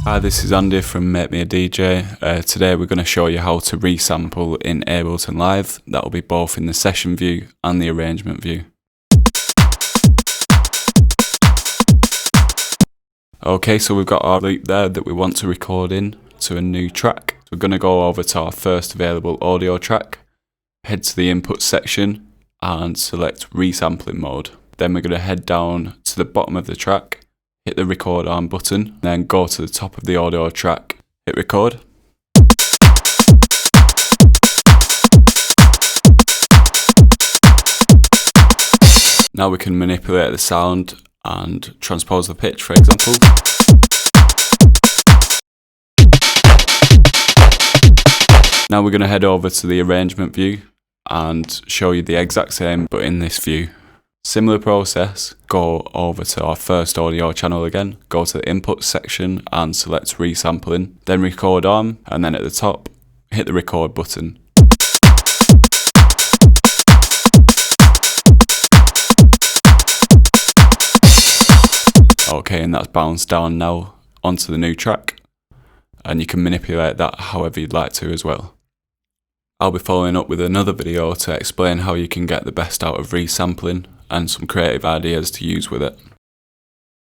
Hi, this is Andy from Make Me a DJ. Today we're going to show you how to resample in Ableton Live. That will be both in the session view and the arrangement view. Okay, so we've got our loop there that we want to record in to a new track. We're going to go over to our first available audio track, head to the input section and select resampling mode. Then we're going to head down to the bottom of the track, hit the record arm button, then go to the top of the audio track, hit record. Now we can manipulate the sound and transpose the pitch, for example. Now we're going to head over to the arrangement view and show you the exact same but in this view. Similar process, go over to our first audio channel again, go to the input section and select resampling, then record arm, and then at the top, hit the record button. Okay, and that's bounced down now onto the new track, and you can manipulate that however you'd like to as well. I'll be following up with another video to explain how you can get the best out of resampling and some creative ideas to use with it.